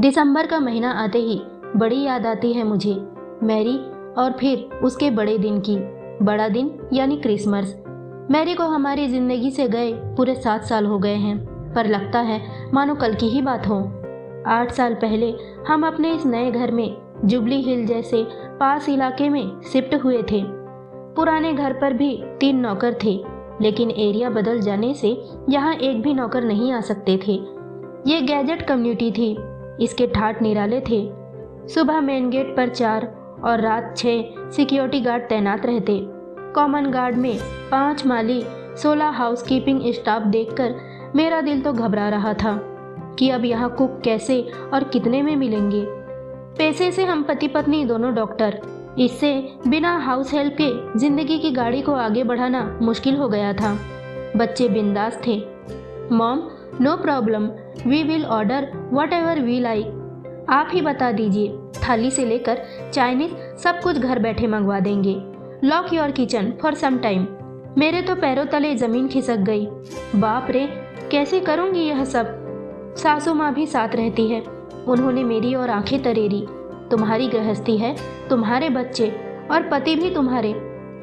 दिसंबर का महीना आते ही बड़ी याद आती है मुझे मैरी और फिर उसके बड़े दिन की। बड़ा दिन यानी क्रिसमस। मैरी को हमारी जिंदगी से गए पूरे 7 साल हो गए हैं, पर लगता है मानो कल की ही बात हो। 8 साल पहले हम अपने इस नए घर में जुबली हिल जैसे पास इलाके में शिफ्ट हुए थे। पुराने घर पर भी 3 नौकर थे, लेकिन एरिया बदल जाने से यहाँ एक भी नौकर नहीं आ सकते थे। ये गैजेट कम्युनिटी थी, इसके ठाट निराले थे। सुबह मेन गेट पर 4 और रात 6 सिक्योरिटी गार्ड तैनात रहते। कॉमन गार्ड में 5 माली 16 हाउसकीपिंग स्टाफ देखकर मेरा दिल तो घबरा रहा था कि अब यहाँ कुक कैसे और कितने में मिलेंगे। पैसे से हम पति पत्नी दोनों डॉक्टर, इससे बिना हाउस हेल्प के जिंदगी की गाड़ी को आगे बढ़ाना मुश्किल हो गया था। बच्चे बिंदास थे। Mom, no problem, we will order whatever we like. आप ही बता दीजिए, थाली से लेकर चाइनीज सब कुछ घर बैठे मंगवा देंगे। Lock your kitchen for some time. मेरे तो पैरों तले जमीन खिसक गई। बाप रे, कैसे करूँगी यह सब। सासू माँ भी साथ रहती है। उन्होंने मेरी और आंखें तरेरी। तुम्हारी गृहस्थी है, तुम्हारे बच्चे और पति भी तुम्हारे,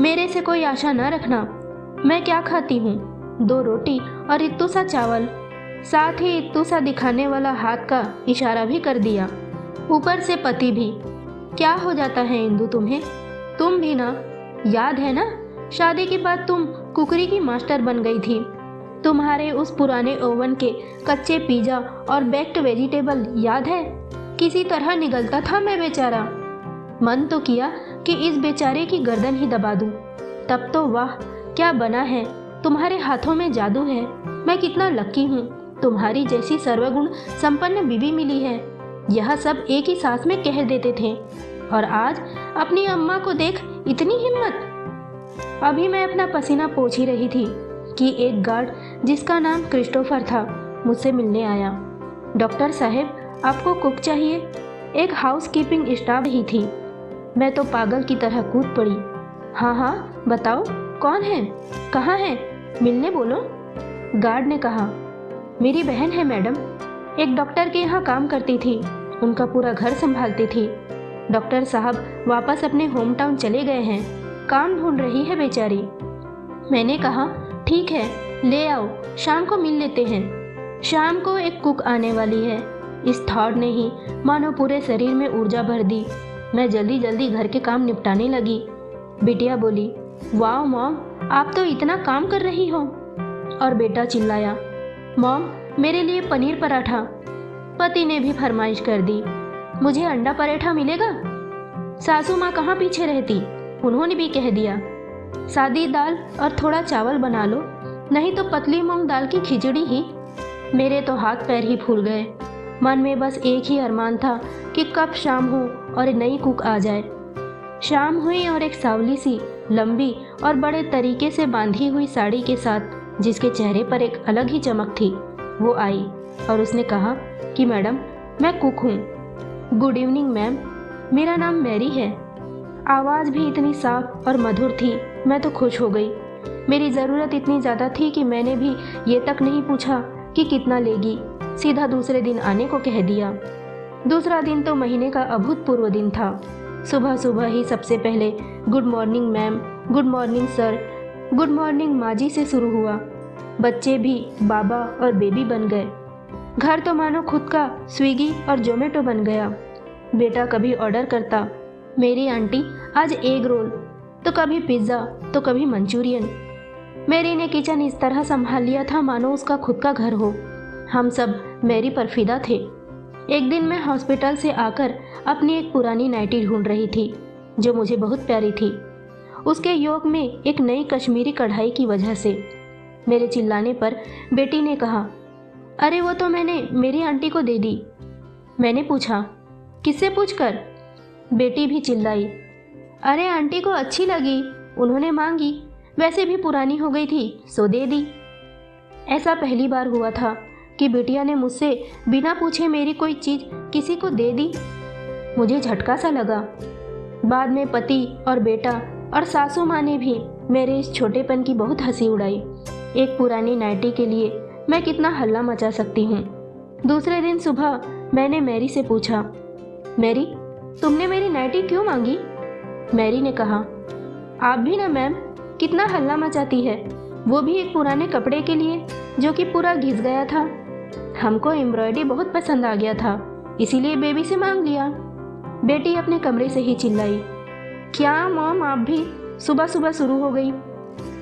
मेरे से कोई आशा न रखना। मैं क्या खाती हूँ? 2 रोटी और इत्तू सा चावल। साथ ही इत्तू सा दिखाने वाला हाथ का इशारा भी कर दिया। ऊपर से पति भी। क्या हो जाता है इंदु तुम्हें? तुम भी ना, याद है ना, शादी के बाद तुम कुकरी की मास्टर बन गई थी। तुम्हारे उस पुराने ओवन के कच्चे पिज्जा और बेक्ड वेजिटेबल याद है? किसी तरह निगलता था मैं बेचारा। मन तो किया कि इस बेचारे की गर्दन ही दबा दूं। तब तो वाह, क्या बना है। तुम्हारे हाथों में जादू है। मैं कितना लक्की हूँ, तुम्हारी जैसी सर्वगुण संपन्न बीवी मिली है। यह सब एक ही सांस में कह देते थे, और आज अपनी अम्मा को देख इतनी हिम्मत। अभी मैं अपना पसीना पोंछ ही रही थी कि एक गार्ड जिसका नाम क्रिस्टोफर था मुझसे मिलने आया। डॉक्टर साहब, आपको कुक चाहिए? एक हाउसकीपिंग स्टाफ ही थी। मैं तो पागल की तरह कूद पड़ी। हाँ हाँ बताओ, कौन है, कहाँ है, मिलने बोलो। गार्ड ने कहा, मेरी बहन है मैडम, एक डॉक्टर के यहाँ काम करती थी, उनका पूरा घर संभालती थी। डॉक्टर साहब वापस अपने होम टाउन चले गए हैं, काम ढूंढ रही है बेचारी। मैंने कहा, ठीक है, ले आओ, शाम को मिल लेते हैं। शाम को एक कुक आने वाली है। इस थॉट ने ही मानो पूरे शरीर में ऊर्जा भर दी। मैं जल्दी जल्दी घर के काम निपटाने लगी। बिटिया बोली, वाह मॉम, आप तो इतना काम कर रही हो। और बेटा चिल्लाया, मॉम, मेरे लिए पनीर पराठा। पति ने भी फरमाइश कर दी, मुझे अंडा पराठा मिलेगा। सासू माँ कहाँ पीछे रहती, उन्होंने भी कह दिया, सादी दाल और थोड़ा चावल बना लो, नहीं तो पतली मूंग दाल की खिचड़ी ही। मेरे तो हाथ पैर ही फूल गए। मन में बस एक ही अरमान था कि कब शाम हो और नई कुक आ जाए। शाम हुई और एक सावली सी, लंबी और बड़े तरीके से बांधी हुई साड़ी के साथ, जिसके चेहरे पर एक अलग ही चमक थी, वो आई और उसने कहा कि मैडम, मैं कुक हूँ। गुड इवनिंग मैम, मेरा नाम मैरी है। आवाज़ भी इतनी साफ और मधुर थी, मैं तो खुश हो गई। मेरी ज़रूरत इतनी ज़्यादा थी कि मैंने भी ये तक नहीं पूछा कि कितना लेगी, सीधा दूसरे दिन आने को कह दिया। दूसरा दिन तो महीने का अभूतपूर्व दिन था। सुबह सुबह ही सबसे पहले good morning ma'am, good morning sir, good morning माजी से शुरू हुआ। बच्चे भी बाबा और बेबी बन गए। घर तो मानो खुद का स्विगी और जोमेटो बन गया। बेटा कभी ऑर्डर करता, मेरी आंटी आज एग रोल, तो कभी पिज़्ज़ा, तो कभी मंचूरियन। मैरी ने किचन इस तरह संभाल लिया था मानो उसका खुद का घर हो। हम सब मैरी पर फिदा थे। एक दिन मैं हॉस्पिटल से आकर अपनी एक पुरानी नाइटी ढूंढ रही थी, जो मुझे बहुत प्यारी थी, उसके योग में एक नई कश्मीरी कढ़ाई की वजह से। मेरे चिल्लाने पर बेटी ने कहा, अरे वो तो मैंने मेरी आंटी को दे दी। मैंने पूछा, किससे पूछकर? बेटी भी चिल्लाई, अरे आंटी को अच्छी लगी, उन्होंने मांगी, वैसे भी पुरानी हो गई थी सो दे दी। ऐसा पहली बार हुआ था कि बिटिया ने मुझसे बिना पूछे मेरी कोई चीज़ किसी को दे दी। मुझे झटका सा लगा। बाद में पति और बेटा और सासू माँ ने भी मेरे इस छोटेपन की बहुत हंसी उड़ाई। एक पुरानी नाइटी के लिए मैं कितना हल्ला मचा सकती हूँ। दूसरे दिन सुबह मैंने मैरी से पूछा, मैरी, तुमने मेरी नाइटी क्यों मांगी? मैरी ने कहा, आप भी ना मैम, कितना हल्ला मचाती है, वो भी एक पुराने कपड़े के लिए जो कि पूरा घिस गया था। हमको एम्ब्रॉयडरी बहुत पसंद आ गया था, इसीलिए बेबी से मांग लिया। बेटी अपने कमरे से ही चिल्लाई, क्या मॉम, आप भी सुबह सुबह शुरू हो गई।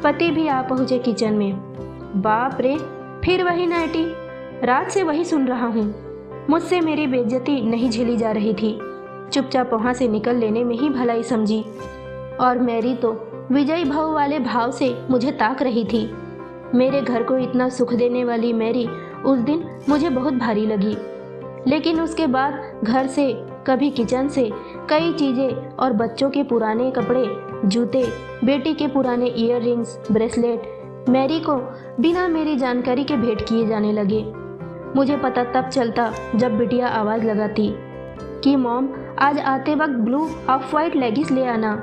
पति भी आ पहुंचे किचन में। बाप रे, फिर वही नाइटी, रात से वही सुन रहा हूँ। मुझसे मेरी बेइज्जती नहीं झेली जा रही थी। चुपचाप वहाँ से निकल लेने में ही भलाई समझी। और मैरी तो विजयी भाव वाले भाव से मुझे ताक रही थी। मेरे घर को इतना सुख देने वाली मैरी उस दिन मुझे बहुत भारी लगी। लेकिन उसके बाद घर से, कभी किचन से कई चीज़ें और बच्चों के पुराने कपड़े, जूते, बेटी के पुराने ईयर रिंग्स, ब्रेसलेट मैरी को बिना मेरी जानकारी के भेंट किए जाने लगे। मुझे पता तब चलता जब बिटिया आवाज़ लगाती कि मॉम, आज आते वक्त ब्लू ऑफ वाइट लेगिस ले आना।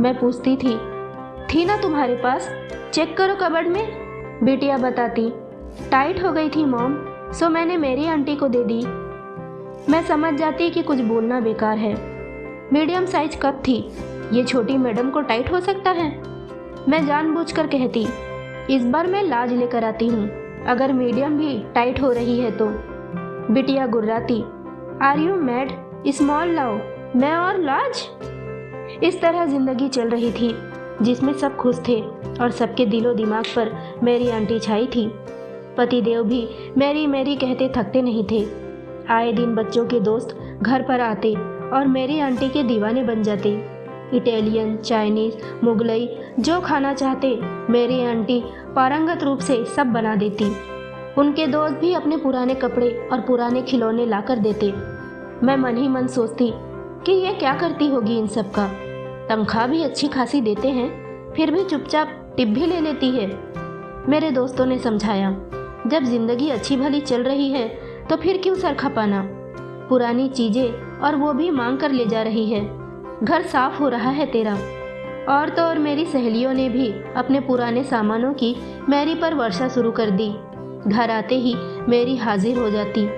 मैं पूछती थी ना तुम्हारे पास, चेक करो कबर्ड में। बिटिया बताती, टाइट हो गई थी मॉम, सो मैंने मेरी आंटी को दे दी। मैं समझ जाती कि कुछ बोलना बेकार है। मीडियम साइज कप थी, ये छोटी मैडम को टाइट हो सकता है। मैं जानबूझकर कहती, इस बार मैं लार्ज लेकर आती हूँ, अगर मीडियम भी टाइट हो रही है तो। बिटिया गुर्राती, आर यू मैड, स्मॉल लाओ, मैं और लार्ज। इस तरह जिंदगी चल रही थी जिसमें सब खुश थे और सबके दिलो दिमाग पर मेरी आंटी छाई थी। पतिदेव भी मेरी मेरी कहते थकते नहीं थे। आए दिन बच्चों के दोस्त घर पर आते और मेरी आंटी के दीवाने बन जाते। इटालियन, चाइनीज, मुगलई, जो खाना चाहते मेरी आंटी पारंगत रूप से सब बना देती। उनके दोस्त भी अपने पुराने कपड़े और पुराने खिलौने लाकर देते। मैं मन ही मन सोचती कि ये क्या करती होगी इन सब का। तनख्वाह भी अच्छी खासी देते हैं, फिर भी चुपचाप टिप भी ले लेती है। मेरे दोस्तों ने समझाया, जब जिंदगी अच्छी भली चल रही है तो फिर क्यों सर खपाना। पुरानी चीज़ें और वो भी मांग कर ले जा रही है, घर साफ हो रहा है तेरा। और तो और मेरी सहेलियों ने भी अपने पुराने सामानों की मैरी पर वर्षा शुरू कर दी। घर आते ही मेरी हाजिर हो जाती।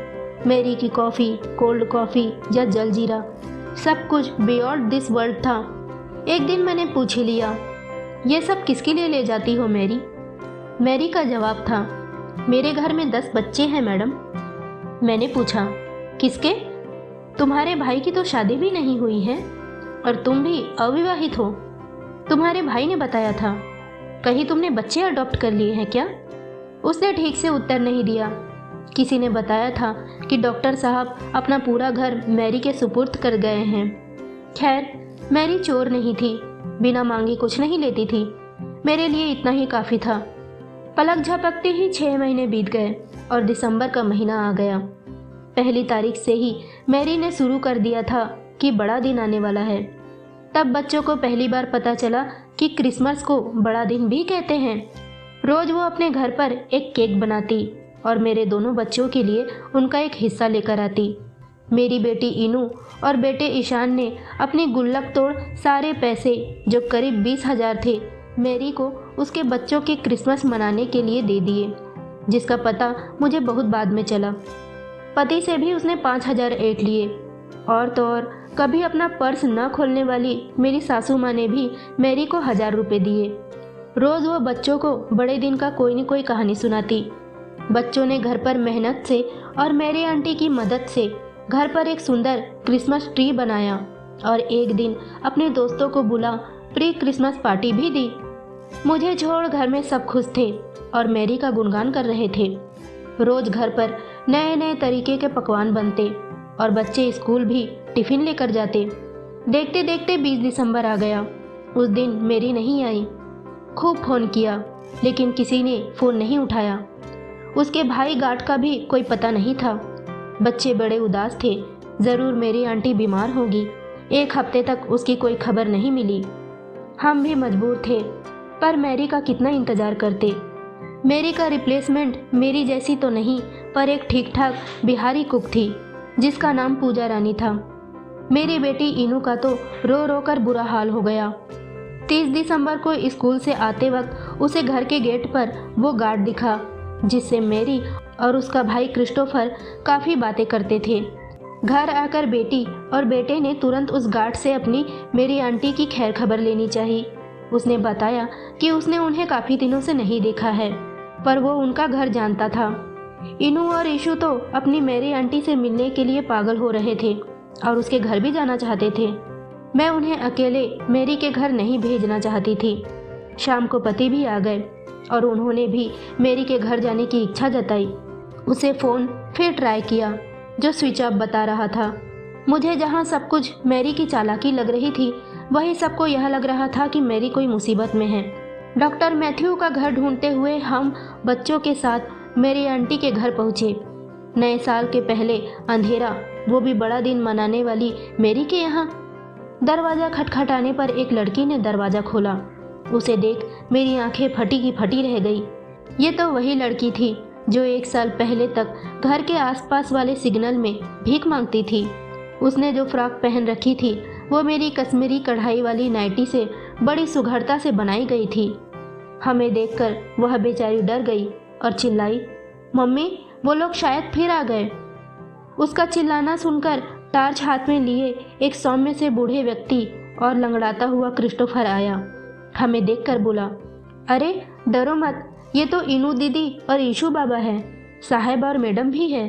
मैरी की कॉफ़ी, कोल्ड कॉफ़ी या जलजीरा, सब कुछ बियॉन्ड दिस वर्ल्ड था। एक दिन मैंने पूछ ही लिया, ये सब किसके लिए ले जाती हो मैरी? मैरी का जवाब था, मेरे घर में 10 बच्चे हैं मैडम। मैंने पूछा, किसके? तुम्हारे भाई की तो शादी भी नहीं हुई है और तुम भी अविवाहित हो। तुम्हारे भाई ने बताया था। कहीं तुमने बच्चे अडॉप्ट कर लिए हैं क्या? उसने ठीक से उत्तर नहीं दिया। किसी ने बताया था कि डॉक्टर साहब अपना पूरा घर मैरी के सुपुर्द कर गए हैं। खैर, मैरी चोर नहीं थी, बिना मांगे कुछ नहीं लेती थी। मेरे लिए इतना ही काफ़ी था। पलक झपकते ही 6 महीने बीत गए और दिसंबर का महीना आ गया। पहली तारीख से ही मैरी ने शुरू कर दिया था कि बड़ा दिन आने वाला है। तब बच्चों को पहली बार पता चला कि क्रिसमस को बड़ा दिन भी कहते हैं। रोज़ वो अपने घर पर एक केक बनाती और मेरे दोनों बच्चों के लिए उनका एक हिस्सा लेकर आती। मेरी बेटी इनू और बेटे ईशान ने अपनी गुल्लक तोड़ सारे पैसे, जो करीब 20,000 थे, मैरी को उसके बच्चों के क्रिसमस मनाने के लिए दे दिए, जिसका पता मुझे बहुत बाद में चला। पति से भी उसने 5,000 ऐंठ लिए। और तो और कभी अपना पर्स न खोलने वाली मेरी सासू माँ ने भी मैरी को 1,000 रुपये दिए। रोज़ वो बच्चों को बड़े दिन का कोई न कोई कहानी सुनाती। बच्चों ने घर पर मेहनत से और मेरी आंटी की मदद से घर पर एक सुंदर क्रिसमस ट्री बनाया और एक दिन अपने दोस्तों को बुला प्री क्रिसमस पार्टी भी दी। मुझे छोड़ घर में सब खुश थे और मैरी का गुणगान कर रहे थे। रोज़ घर पर नए नए तरीके के पकवान बनते और बच्चे स्कूल भी टिफ़िन लेकर जाते। देखते देखते 20 दिसंबर आ गया। उस दिन मैरी नहीं आई। खूब फ़ोन किया लेकिन किसी ने फ़ोन नहीं उठाया। उसके भाई गार्ड का भी कोई पता नहीं था। बच्चे बड़े उदास थे, ज़रूर मेरी आंटी बीमार होगी। 1 हफ्ते तक उसकी कोई खबर नहीं मिली। हम भी मजबूर थे, पर मैरी का कितना इंतज़ार करते। मैरी का रिप्लेसमेंट मेरी जैसी तो नहीं, पर एक ठीक ठाक बिहारी कुक थी जिसका नाम पूजा रानी था। मेरी बेटी इनू का तो रो रो कर बुरा हाल हो गया। 30 दिसंबर को स्कूल से आते वक्त उसे घर के गेट पर वो गार्ड दिखा जिससे मैरी और उसका भाई क्रिस्टोफर काफ़ी बातें करते थे। घर आकर बेटी और बेटे ने तुरंत उस गार्ड से अपनी मेरी आंटी की खैर खबर लेनी चाहिए। उसने बताया कि उसने उन्हें काफ़ी दिनों से नहीं देखा है, पर वो उनका घर जानता था। इनू और ईशु तो अपनी मेरी आंटी से मिलने के लिए पागल हो रहे थे और उसके घर भी जाना चाहते थे। मैं उन्हें अकेले मेरी के घर नहीं भेजना चाहती थी। शाम को पति भी आ गए और उन्होंने भी मेरी के घर जाने की इच्छा जताई। उसे फ़ोन फिर ट्राई किया जो स्विच ऑफ बता रहा था। मुझे जहाँ सब कुछ मेरी की चालाकी लग रही थी, वही सबको यह लग रहा था कि मेरी कोई मुसीबत में है। डॉक्टर मैथ्यू का घर ढूंढते हुए हम बच्चों के साथ मेरी आंटी के घर पहुँचे। नए साल के पहले अंधेरा, वो भी बड़ा दिन मनाने वाली मेरी के यहाँ। दरवाज़ा खटखटाने पर एक लड़की ने दरवाज़ा खोला। उसे देख मेरी आंखें फटी की फटी रह गई। ये तो वही लड़की थी जो 1 साल पहले तक घर के आसपास वाले सिग्नल में भीख मांगती थी। उसने जो फ्रॉक पहन रखी थी वो मेरी कश्मीरी कढ़ाई वाली नाइटी से बड़ी सुघड़ता से बनाई गई थी। हमें देखकर वह बेचारी डर गई और चिल्लाई, मम्मी वो लोग शायद फिर आ गए। उसका चिल्लाना सुनकर टार्च हाथ में लिए एक सौम्य से बूढ़े व्यक्ति और लंगड़ाता हुआ क्रिस्टोफर आया। हमें देखकर बोला, अरे डरो मत, ये तो इनू दीदी और ईशु बाबा हैं, साहब और मैडम भी है।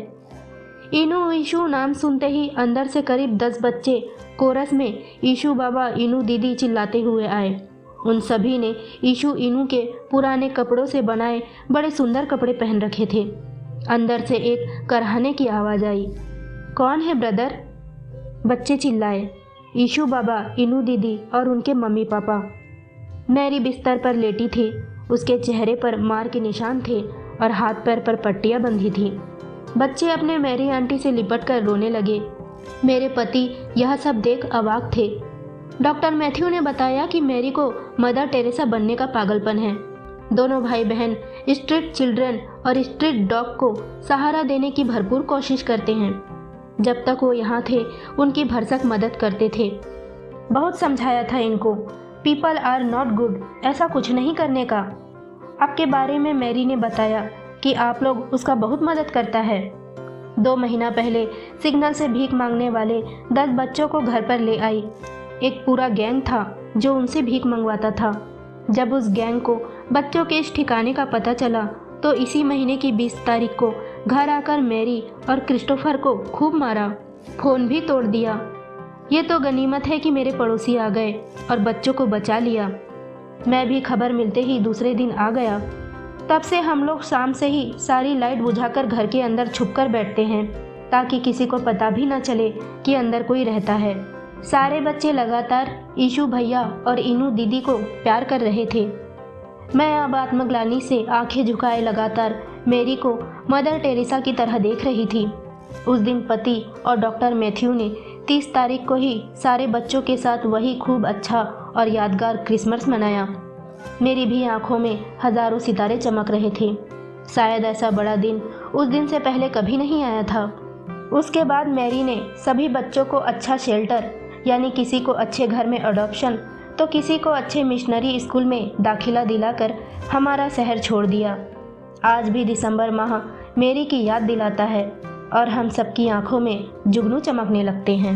इनू ईशु नाम सुनते ही अंदर से करीब 10 बच्चे कोरस में ईशु बाबा इनू दीदी चिल्लाते हुए आए। उन सभी ने ईशु इनू के पुराने कपड़ों से बनाए बड़े सुंदर कपड़े पहन रखे थे। अंदर से एक कराहने की आवाज़ आई, कौन है ब्रदर? बच्चे चिल्लाए, ईशु बाबा, इनू दीदी और उनके मम्मी पापा। मैरी बिस्तर पर लेटी थी। उसके चेहरे पर मार के निशान थे और हाथ पैर पर पट्टियां बंधी थी। बच्चे अपने मैरी आंटी से लिपट कर रोने लगे। मेरे पति यह सब देख अवाक थे। डॉक्टर मैथ्यू ने बताया कि मैरी को मदर टेरेसा बनने का पागलपन है। दोनों भाई बहन स्ट्रीट चिल्ड्रन और स्ट्रीट डॉग को सहारा देने की भरपूर कोशिश करते हैं। जब तक वो यहाँ थे उनकी भरसक मदद करते थे। बहुत समझाया था इनको, पीपल आर नॉट गुड, ऐसा कुछ नहीं करने का। आपके बारे में मैरी ने बताया कि आप लोग उसका बहुत मदद करता है। 2 महीना पहले सिग्नल से भीख मांगने वाले 10 बच्चों को घर पर ले आई। एक पूरा गैंग था जो उनसे भीख मंगवाता था। जब उस गैंग को बच्चों के इस ठिकाने का पता चला तो इसी महीने की 20 तारीख को घर आकर मैरी और क्रिस्टोफर को खूब मारा, फ़ोन भी तोड़ दिया। ये तो गनीमत है कि मेरे पड़ोसी आ गए और बच्चों को बचा लिया। मैं भी खबर मिलते ही दूसरे दिन आ गया। तब से हम लोग शाम से ही सारी लाइट बुझाकर घर के अंदर छुपकर बैठते हैं ताकि किसी को पता भी न चले कि अंदर कोई रहता है। सारे बच्चे लगातार ईशु भैया और इनू दीदी को प्यार कर रहे थे। मैं अब आत्मग्लानि से आंखें झुकाए लगातार मैरी को मदर टेरेसा की तरह देख रही थी। उस दिन पति और डॉक्टर मैथ्यू ने 30 तारीख को ही सारे बच्चों के साथ वही खूब अच्छा और यादगार क्रिसमस मनाया। मेरी भी आंखों में हजारों सितारे चमक रहे थे। शायद ऐसा बड़ा दिन उस दिन से पहले कभी नहीं आया था। उसके बाद मैरी ने सभी बच्चों को अच्छा शेल्टर, यानी किसी को अच्छे घर में अडॉप्शन तो किसी को अच्छे मिशनरी स्कूल में दाखिला दिलाकर हमारा शहर छोड़ दिया। आज भी दिसंबर माह मैरी की याद दिलाता है और हम सबकी आंखों में जुगनू चमकने लगते हैं।